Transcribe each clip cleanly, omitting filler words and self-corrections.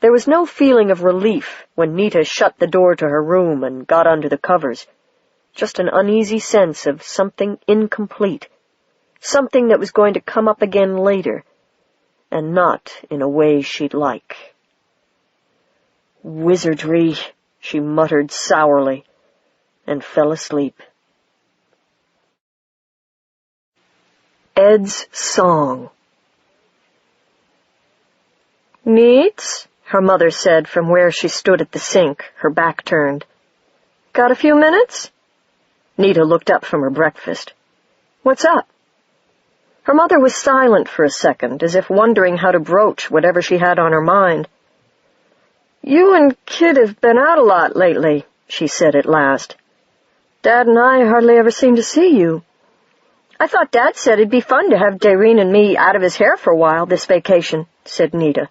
There was no feeling of relief when Nita shut the door to her room and got under the covers. Just an uneasy sense of something incomplete, something that was going to come up again later, and not in a way she'd like. "Wizardry," she muttered sourly, and fell asleep. Ed's song. "Neats?" her mother said from where she stood at the sink, her back turned. "Got a few minutes?" Nita looked up from her breakfast. "What's up?" Her mother was silent for a second, as if wondering how to broach whatever she had on her mind. "You and Kid have been out a lot lately," she said at last. "Dad and I hardly ever seem to see you." "I thought Dad said it'd be fun to have Daireen and me out of his hair for a while this vacation," said Nita.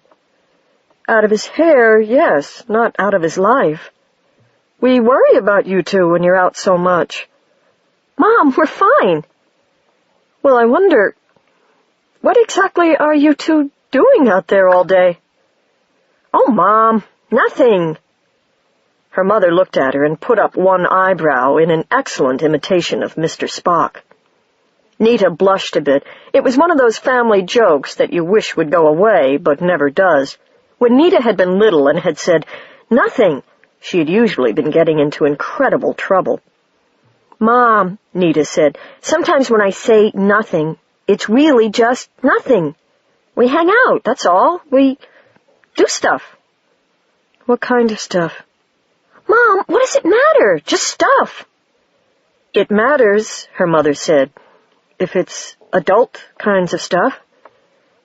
"Out of his hair, yes, not out of his life. We worry about you two when you're out so much." "Mom, we're fine." "Well, I wonder, what exactly are you two doing out there all day?" "Oh, Mom, nothing." Her mother looked at her and put up one eyebrow in an excellent imitation of Mr. Spock. Nita blushed a bit. It was one of those family jokes that you wish would go away, but never does. When Nita had been little and had said, "Nothing," she had usually been getting into incredible trouble. "Mom," Nita said, "sometimes when I say nothing, it's really just nothing. We hang out, that's all. We do stuff." "What kind of stuff?" "Mom, what does it matter? Just stuff." "It matters," her mother said, "if it's adult kinds of stuff,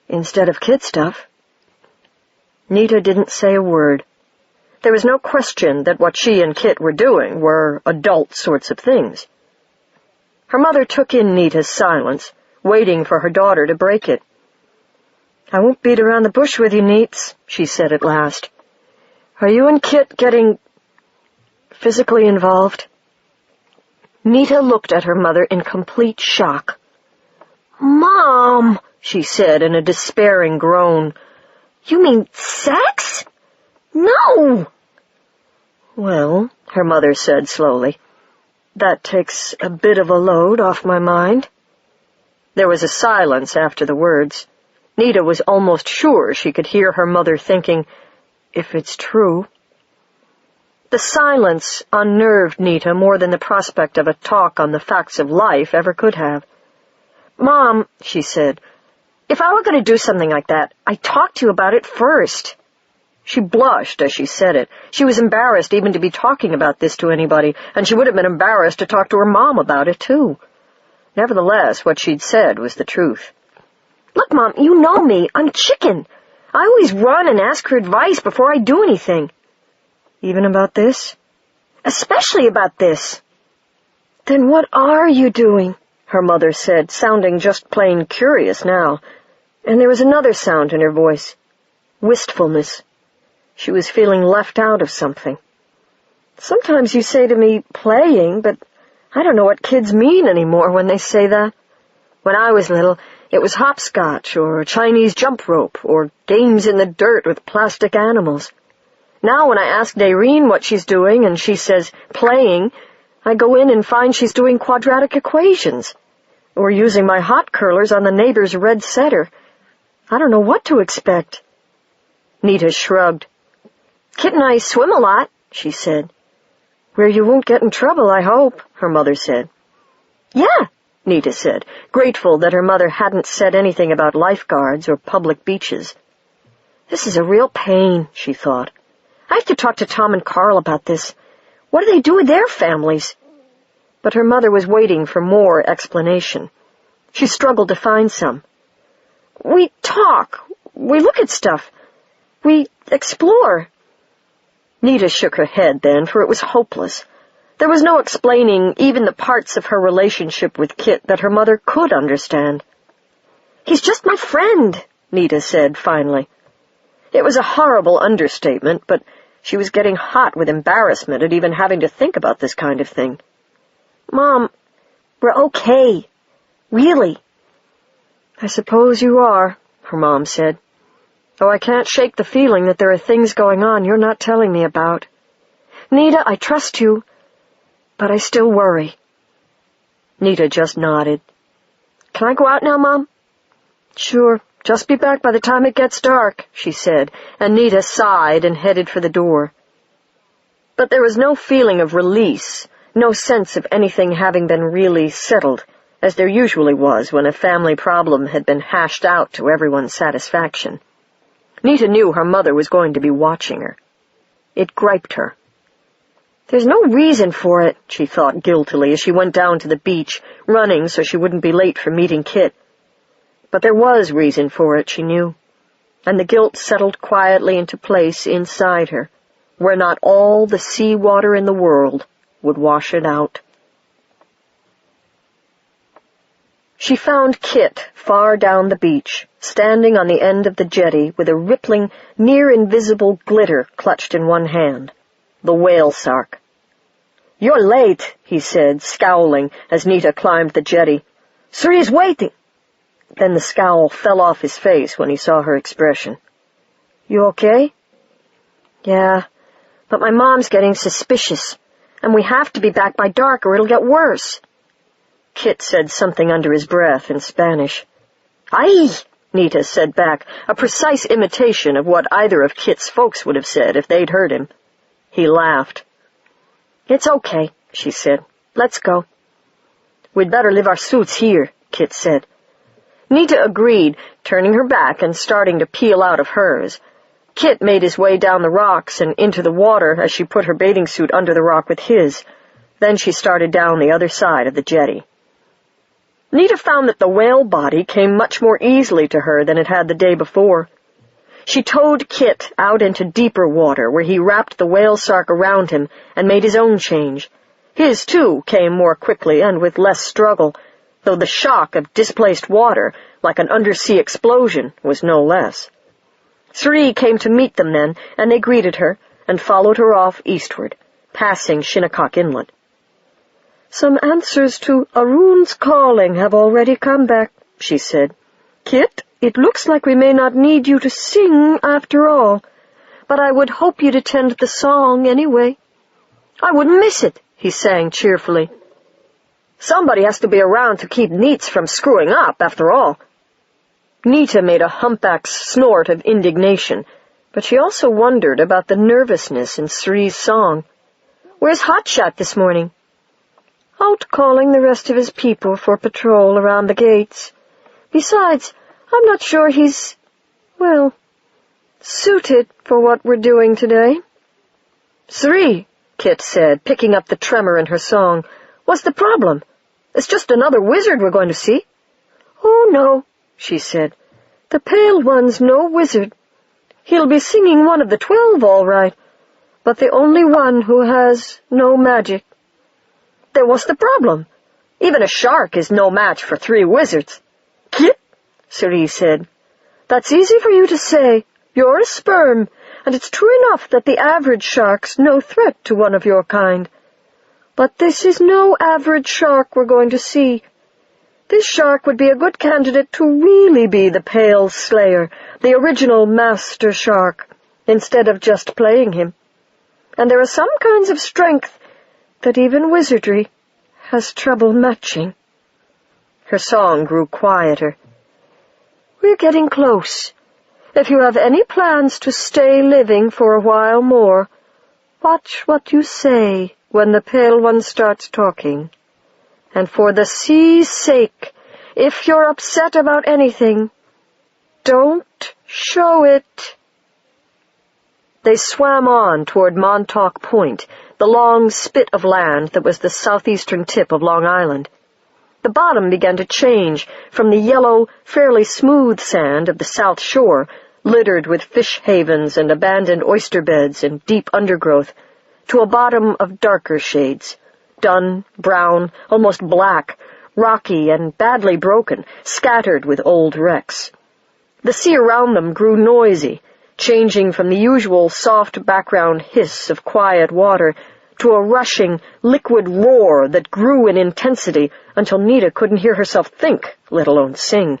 instead of kid stuff." Nita didn't say a word. There was no question that what she and Kit were doing were adult sorts of things. Her mother took in Nita's silence, waiting for her daughter to break it. "I won't beat around the bush with you, Neats," she said at last. "Are you and Kit getting physically involved?" Nita looked at her mother in complete shock. "Mom," she said in a despairing groan, "you mean sex? No!" "Well," her mother said slowly, "that takes a bit of a load off my mind." There was a silence after the words. Nita was almost sure she could hear her mother thinking, "If it's true." The silence unnerved Nita more than the prospect of a talk on the facts of life ever could have. "Mom," she said, "if I were going to do something like that, I'd talk to you about it first." She blushed as she said it. She was embarrassed even to be talking about this to anybody, and she would have been embarrassed to talk to her mom about it, too. Nevertheless, what she'd said was the truth. "Look, Mom, you know me. I'm chicken. I always run and ask her advice before I do anything." "Even about this?" "Especially about this." "Then what are you doing?" her mother said, sounding just plain curious now. And there was another sound in her voice. Wistfulness. She was feeling left out of something. "Sometimes you say to me, playing, but I don't know what kids mean anymore when they say that. When I was little, it was hopscotch or Chinese jump rope or games in the dirt with plastic animals. Now when I ask Daireen what she's doing and she says playing, I go in and find she's doing quadratic equations or using my hot curlers on the neighbor's red setter. I don't know what to expect." Nita shrugged. "Kit and I swim a lot," she said. "Where you won't get in trouble, I hope," her mother said. "Yeah," Nita said, grateful that her mother hadn't said anything about lifeguards or public beaches. "This is a real pain," she thought. "I have to talk to Tom and Carl about this. What do they do with their families?" But her mother was waiting for more explanation. She struggled to find some. "We talk. We look at stuff. We explore." Nita shook her head then, for it was hopeless. There was no explaining even the parts of her relationship with Kit that her mother could understand. "He's just my friend," Nita said finally. It was a horrible understatement, but she was getting hot with embarrassment at even having to think about this kind of thing. "Mom, we're okay. Really." "I suppose you are," her mom said. though I can't shake the feeling that there are things going on you're not telling me about. Nita, I trust you, but I still worry. Nita just nodded. Can I go out now, Mom? Sure. Just be back by the time it gets dark, she said, and Nita sighed and headed for the door. But there was no feeling of release, no sense of anything having been really settled, as there usually was when a family problem had been hashed out to everyone's satisfaction. Nita knew her mother was going to be watching her. It griped her. There's no reason for it, she thought guiltily as she went down to the beach, running so she wouldn't be late for meeting Kit. But there was reason for it, she knew, and the guilt settled quietly into place inside her, where not all the sea water in the world would wash it out. She found Kit far down the beach, standing on the end of the jetty with a rippling, near-invisible glitter clutched in one hand, the whale sark. "You're late," he said, scowling as Nita climbed the jetty. "Suri's waiting." Then the scowl fell off his face when he saw her expression. "You okay?" "Yeah, but my mom's getting suspicious, and we have to be back by dark or it'll get worse." Kit said something under his breath in Spanish. "Ay," Nita said back, a precise imitation of what either of Kit's folks would have said if they'd heard him. He laughed. "It's okay," she said. "Let's go." "We'd better leave our suits here," Kit said. Nita agreed, turning her back and starting to peel out of hers. Kit made his way down the rocks and into the water as she put her bathing suit under the rock with his. Then she started down the other side of the jetty. Nita found that the whale body came much more easily to her than it had the day before. She towed Kit out into deeper water, where he wrapped the whale sark around him and made his own change. His, too, came more quickly and with less struggle, though the shock of displaced water, like an undersea explosion, was no less. Suri came to meet them then, and they greeted her, and followed her off eastward, passing Shinnecock Inlet. "Some answers to Arun's calling have already come back," she said. "Kit, it looks like we may not need you to sing after all, but I would hope you'd attend the song anyway." "I wouldn't miss it," he sang cheerfully. "Somebody has to be around to keep Neats from screwing up, after all." Nita made a humpback's snort of indignation, but she also wondered about the nervousness in Suri's song. "Where's Hotshot this morning?" "Out calling the rest of his people for patrol around the gates. Besides, I'm not sure he's, suited for what we're doing today." "Suri," Kit said, picking up the tremor in her song, "what's the problem? It's just another wizard we're going to see." "Oh, no," she said. "The Pale One's no wizard. He'll be singing one of the 12, all right, but the only one who has no magic." "Then what's the problem? Even a shark is no match for 3 wizards." "Kit," Suri said, "that's easy for you to say. You're a sperm, and it's true enough that the average shark's no threat to one of your kind. But this is no average shark we're going to see. This shark would be a good candidate to really be the Pale Slayer, the original master shark, instead of just playing him. And there are some kinds of strength that even Wizardry has trouble matching." Her song grew quieter. "We're getting close. If you have any plans to stay living for a while more, watch what you say when the Pale One starts talking. And for the sea's sake, if you're upset about anything, don't show it." They swam on toward Montauk Point, the long spit of land that was the southeastern tip of Long Island. The bottom began to change from the yellow, fairly smooth sand of the South Shore, littered with fish havens and abandoned oyster beds and deep undergrowth, to a bottom of darker shades, dun, brown, almost black, rocky and badly broken, scattered with old wrecks. The sea around them grew noisy, changing from the usual soft background hiss of quiet water to a rushing, liquid roar that grew in intensity until Nita couldn't hear herself think, let alone sing.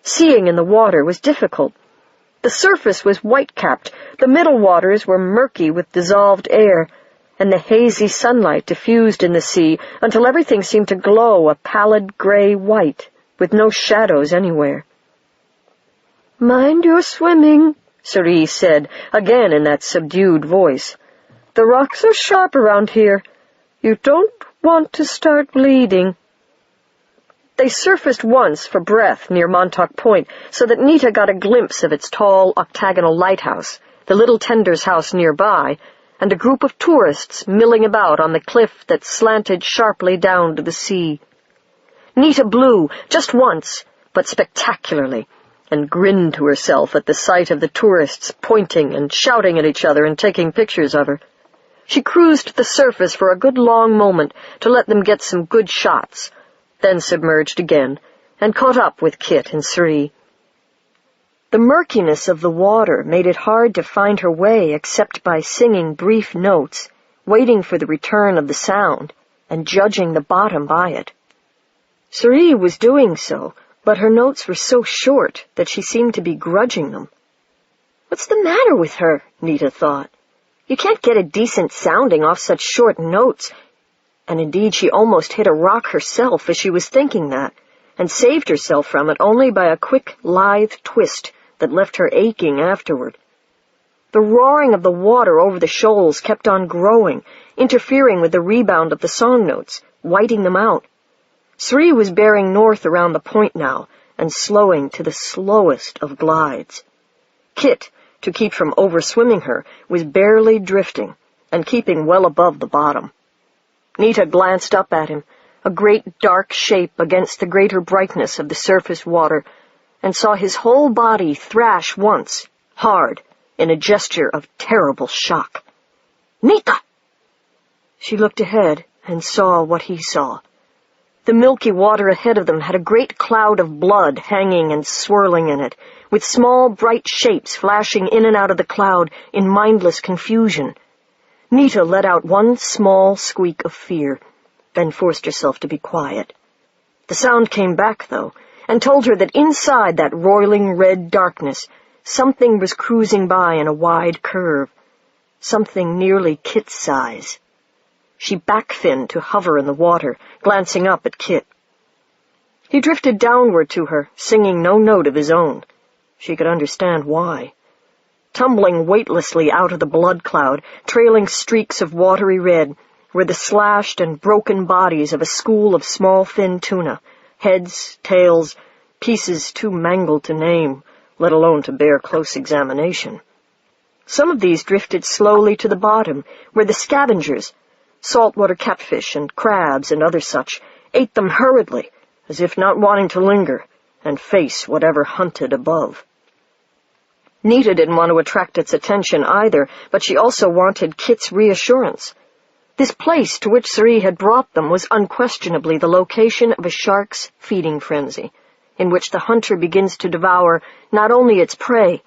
Seeing in the water was difficult. The surface was white-capped, the middle waters were murky with dissolved air, and the hazy sunlight diffused in the sea until everything seemed to glow a pallid gray white, with no shadows anywhere. "Mind your swimming," Cerise said, again in that subdued voice. "The rocks are sharp around here. You don't want to start bleeding." They surfaced once for breath near Montauk Point, so that Nita got a glimpse of its tall, octagonal lighthouse, the little tender's house nearby, and a group of tourists milling about on the cliff that slanted sharply down to the sea. Nita blew, just once, but spectacularly, and grinned to herself at the sight of the tourists pointing and shouting at each other and taking pictures of her. She cruised the surface for a good long moment to let them get some good shots, then submerged again, and caught up with Kit and Sri. The murkiness of the water made it hard to find her way except by singing brief notes, waiting for the return of the sound, and judging the bottom by it. Sri was doing so, but her notes were so short that she seemed to be grudging them. "What's the matter with her?" Nita thought. "You can't get a decent sounding off such short notes." And indeed she almost hit a rock herself as she was thinking that, and saved herself from it only by a quick, lithe twist that left her aching afterward. The roaring of the water over the shoals kept on growing, interfering with the rebound of the song notes, whiting them out. Sri was bearing north around the point now, and slowing to the slowest of glides. Kit, to keep from overswimming her, was barely drifting, and keeping well above the bottom. Nita glanced up at him, a great dark shape against the greater brightness of the surface water, and saw his whole body thrash once, hard, in a gesture of terrible shock. "Nita!" She looked ahead and saw what he saw. The milky water ahead of them had a great cloud of blood hanging and swirling in it, with small bright shapes flashing in and out of the cloud in mindless confusion. Nita let out one small squeak of fear, then forced herself to be quiet. The sound came back, though, and told her that inside that roiling red darkness, something was cruising by in a wide curve, something nearly Kit's size. She backfinned to hover in the water, glancing up at Kit. He drifted downward to her, singing no note of his own. She could understand why. Tumbling weightlessly out of the blood cloud, trailing streaks of watery red, were the slashed and broken bodies of a school of small fin tuna, heads, tails, pieces too mangled to name, let alone to bear close examination. Some of these drifted slowly to the bottom, where the scavengers, saltwater catfish and crabs and other such, ate them hurriedly, as if not wanting to linger, and face whatever hunted above. Nita didn't want to attract its attention either, but she also wanted Kit's reassurance. This place to which Sri had brought them was unquestionably the location of a shark's feeding frenzy, in which the hunter begins to devour not only its prey,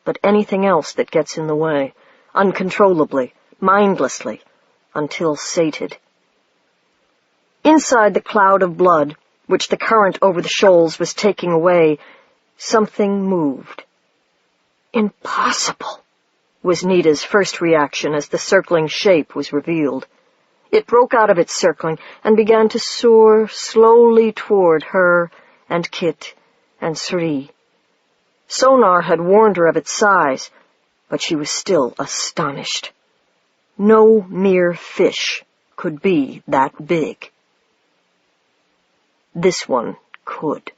but anything else that gets in the way, uncontrollably, mindlessly, until sated. Inside the cloud of blood, which the current over the shoals was taking away, something moved. "Impossible," was Nita's first reaction as the circling shape was revealed. It broke out of its circling and began to soar slowly toward her and Kit and Sri. Sonar had warned her of its size, but she was still astonished. No mere fish could be that big. This one could.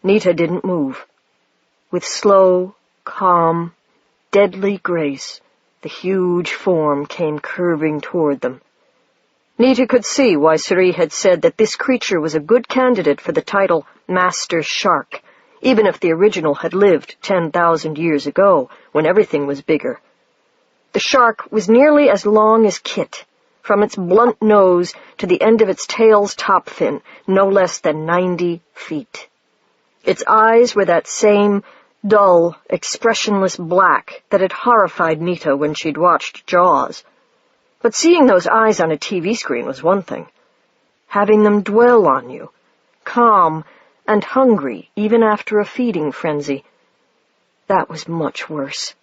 Nita didn't move. With slow, calm, deadly grace, the huge form came curving toward them. Nita could see why Sri had said that this creature was a good candidate for the title Master Shark, even if the original had lived 10,000 years ago, when everything was bigger. The shark was nearly as long as Kit, from its blunt nose to the end of its tail's top fin, no less than 90 feet. Its eyes were that same dull, expressionless black that had horrified Nita when she'd watched Jaws. But seeing those eyes on a TV screen was one thing. Having them dwell on you, calm and hungry even after a feeding frenzy, That was much worse.